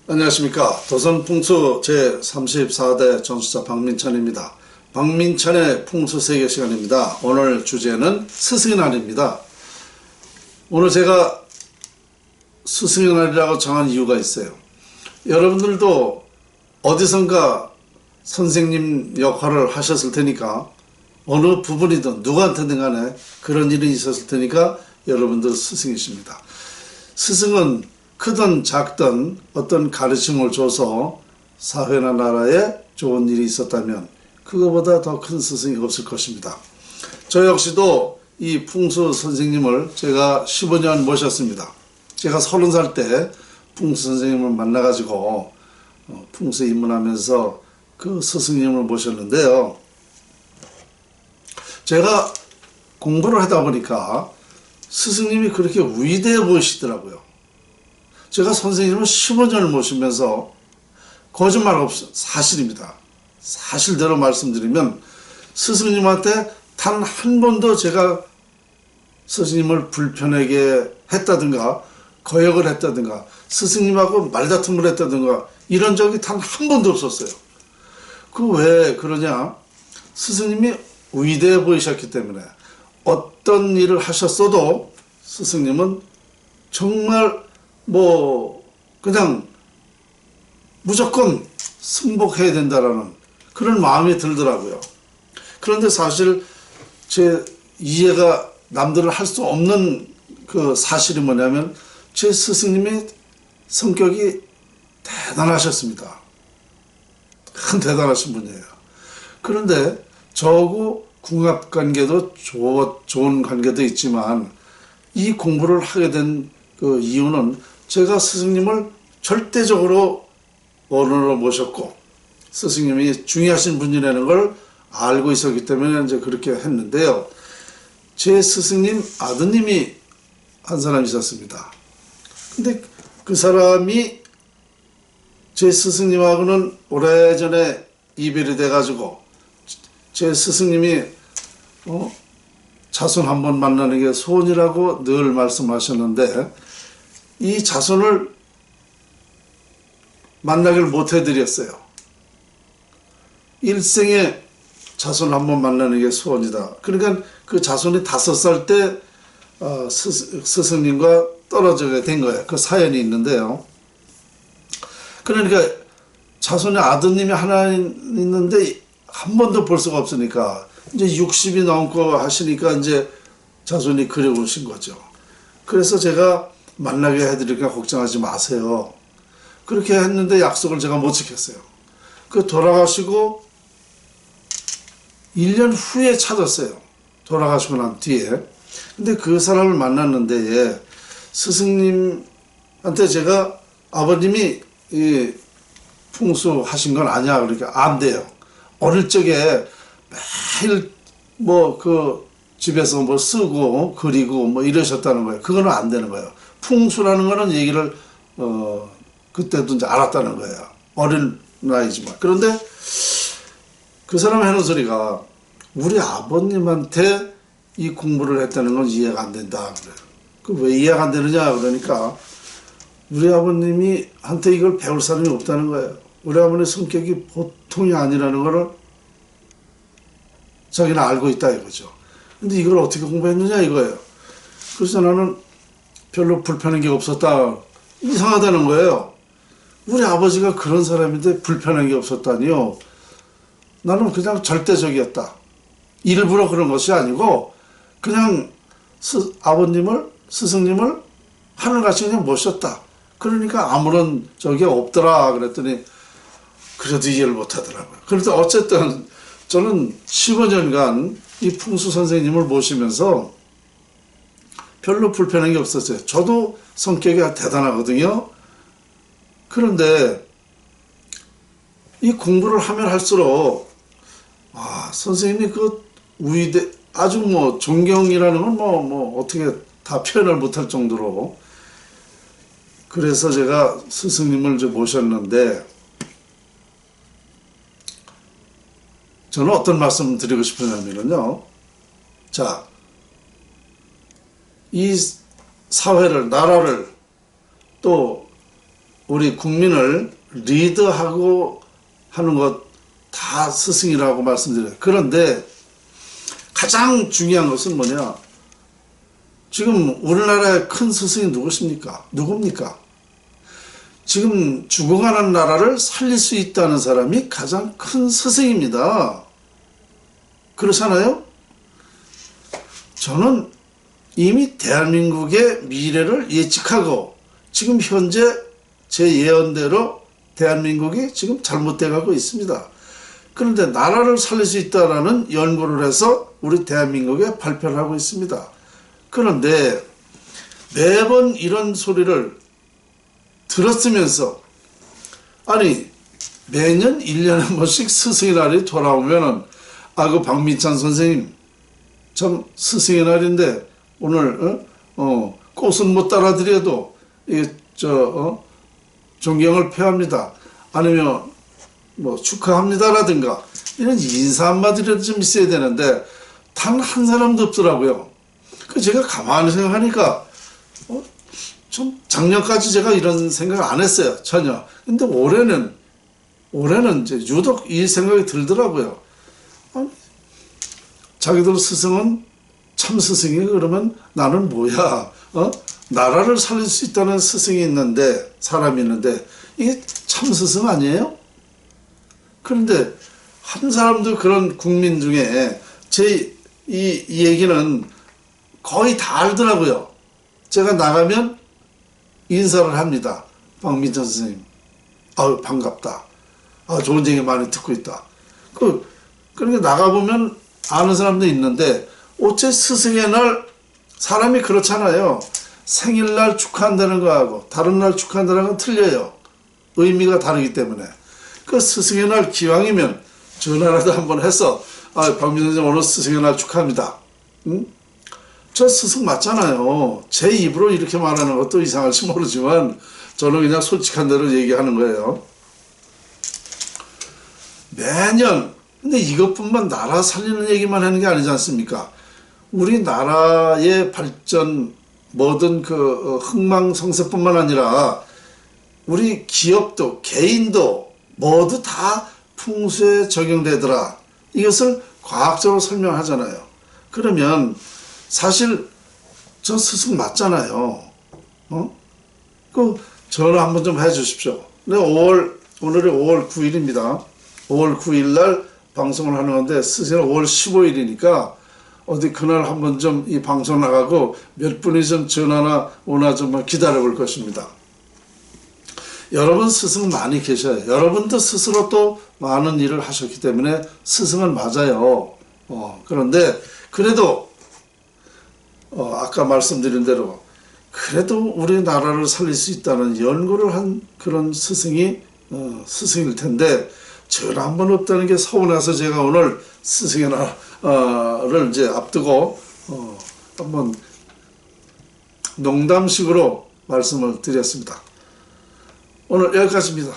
안녕하십니까. 도선풍수 제34대 전수자 박민찬입니다. 박민찬의 풍수세계 시간입니다. 오늘 주제는 스승의 날입니다. 오늘 제가 스승의 날이라고 정한 이유가 있어요. 여러분들도 어디선가 선생님 역할을 하셨을 테니까, 어느 부분이든 누구한테든 간에 그런 일이 있었을 테니까 여러분들 스승이십니다. 스승은 크든 작든 어떤 가르침을 줘서 사회나 나라에 좋은 일이 있었다면 그거보다 더 큰 스승이 없을 것입니다. 저 역시도 이 풍수 선생님을 제가 15년 모셨습니다. 제가 30살 때 풍수 선생님을 만나가지고 풍수에 입문하면서 그 스승님을 모셨는데요. 제가 공부를 하다 보니까 스승님이 그렇게 위대해 보이시더라고요. 제가 선생님을 15년을 모시면서 거짓말 없이 사실입니다. 사실대로 말씀드리면 스승님한테 단 한 번도 제가 스승님을 불편하게 했다든가 거역을 했다든가 스승님하고 말다툼을 했다든가 이런 적이 단 한 번도 없었어요. 그 왜 그러냐? 스승님이 위대해 보이셨기 때문에 어떤 일을 하셨어도 스승님은 정말 그냥 무조건 승복해야 된다라는 그런 마음이 들더라고요. 그런데 사실 제 이해가 남들은 할 수 없는 그 사실이 뭐냐면 제 스승님의 성격이 대단하셨습니다. 큰 대단하신 분이에요. 그런데 저하고 궁합관계도 좋은 관계도 있지만 이 공부를 하게 된 그 이유는 제가 스승님을 절대적으로 어른으로 모셨고 스승님이 중요하신 분이라는 걸 알고 있었기 때문에 이제 그렇게 했는데요. 제 스승님 아드님이 한 사람 있었습니다. 근데 그 사람이 제 스승님하고는 오래전에 이별이 돼가지고 제 스승님이 자손 한번 만나는 게 소원이라고 늘 말씀하셨는데 이 자손을 만나기를 못 해드렸어요. 일생에 자손 한번 만나는 게 소원이다. 그러니까 그 자손이 5살 때 스승님과 떨어지게 된 거예요. 그 사연이 있는데요. 그러니까 자손의 아드님이 하나 있는데 한 번도 볼 수가 없으니까 이제 60이 넘고 하시니까 이제 자손이 그리우신 거죠. 그래서 제가 만나게 해드리니까 걱정하지 마세요. 그렇게 했는데 약속을 제가 못 지켰어요. 그 돌아가시고 1년 후에 찾았어요. 돌아가시고 난 뒤에. 근데 그 사람을 만났는데 스승님한테 제가 아버님이 이 풍수 하신 건 아니야. 그러니까 안 돼요. 어릴 적에 매일 집에서 쓰고 그리고 이러셨다는 거예요. 그거는 안 되는 거예요. 풍수라는 거는 얘기를 그때도 이제 알았다는 거예요. 어린 나이지만. 그런데 그 사람이 하는 소리가 우리 아버님한테 이 공부를 했다는 건 이해가 안 된다 그래요. 그 왜 이해가 안 되느냐 그러니까 우리 아버님이 한테 이걸 배울 사람이 없다는 거예요. 우리 아버님 성격이 보통이 아니라는 거를 자기는 알고 있다 이거죠. 근데 이걸 어떻게 공부했느냐 이거예요. 그래서 나는 별로 불편한 게 없었다. 이상하다는 거예요. 우리 아버지가 그런 사람인데 불편한 게 없었다니요. 나는 그냥 절대적이었다. 일부러 그런 것이 아니고 그냥 스승님을 하늘같이 그냥 모셨다. 그러니까 아무런 적이 없더라 그랬더니 그래도 이해를 못하더라고요. 그런데 어쨌든 저는 15년간 이 풍수 선생님을 모시면서 별로 불편한 게 없었어요. 저도 성격이 대단하거든요. 그런데 이 공부를 하면 할수록 선생님이 그 아주 존경이라는 건 어떻게 다 표현을 못할 정도로. 그래서 제가 스승님을 모셨는데 저는 어떤 말씀 드리고 싶으냐면요. 자, 이 사회를, 나라를 또 우리 국민을 리드하고 하는 것 다 스승이라고 말씀드려요. 그런데 가장 중요한 것은 뭐냐? 지금 우리나라의 큰 스승이 누굽니까? 지금 죽어가는 나라를 살릴 수 있다는 사람이 가장 큰 스승입니다. 그렇잖아요? 저는 이미 대한민국의 미래를 예측하고 지금 현재 제 예언대로 대한민국이 지금 잘못돼 가고 있습니다. 그런데 나라를 살릴 수 있다라는 연구를 해서 우리 대한민국에 발표를 하고 있습니다. 그런데 매번 이런 소리를 들었으면서 아니 매년 1년에 한 번씩 스승의 날이 돌아오면은 그 박민찬 선생님 참 스승의 날인데 오늘 꽃은 못 따라드려도 존경을 표합니다. 아니면 뭐 축하합니다라든가 이런 인사 한마디라도 좀 있어야 되는데 단 한 사람도 없더라고요. 그 제가 가만히 생각하니까 좀 작년까지 제가 이런 생각 안 했어요. 전혀. 근데 올해는 이제 유독 이 생각이 들더라고요. 자기들 스승은 참 스승이 그러면 나는 뭐야? 나라를 살릴 수 있다는 스승이 있는데 사람이 있는데 이게 참 스승 아니에요? 그런데 한 사람도 그런 국민 중에 이 얘기는 거의 다 알더라고요. 제가 나가면 인사를 합니다. 박민찬 선생님. 반갑다. 좋은 얘기 많이 듣고 있다. 그러니까 나가보면 아는 사람도 있는데, 어째 스승의 날, 사람이 그렇잖아요. 생일날 축하한다는 거하고 다른 날 축하한다는 건 틀려요. 의미가 다르기 때문에. 그 스승의 날 기왕이면 전화라도 한번 해서 박민찬 선생님 오늘 스승의 날 축하합니다. 응? 저 스승 맞잖아요. 제 입으로 이렇게 말하는 것도 이상할지 모르지만 저는 그냥 솔직한 대로 얘기하는 거예요. 매년 근데 이것뿐만 나라 살리는 얘기만 하는 게 아니지 않습니까? 우리나라의 발전 뭐든 그 흥망성쇠뿐만 아니라 우리 기업도 개인도 모두 다 풍수에 적용되더라. 이것을 과학적으로 설명하잖아요. 그러면 사실 저 스승 맞잖아요. 전화 한번 좀 해주십시오. 오늘이 5월 9일입니다. 5월 9일 날 방송을 하는 건데 스승은 5월 15일이니까 어디 그날 한번 좀 이 방송 나가고 몇 분이 좀 전화나 오나 좀 기다려 볼 것입니다. 여러분 스승 많이 계셔요. 여러분도 스스로 또 많은 일을 하셨기 때문에 스승은 맞아요. 그런데 그래도 아까 말씀드린 대로 그래도 우리나라를 살릴 수 있다는 연구를 한 그런 스승이 스승일 텐데 전화 한번 없다는 게 서운해서 제가 오늘 스승의 날을 이제 앞두고 한번 농담식으로 말씀을 드렸습니다. 오늘 여기까지입니다.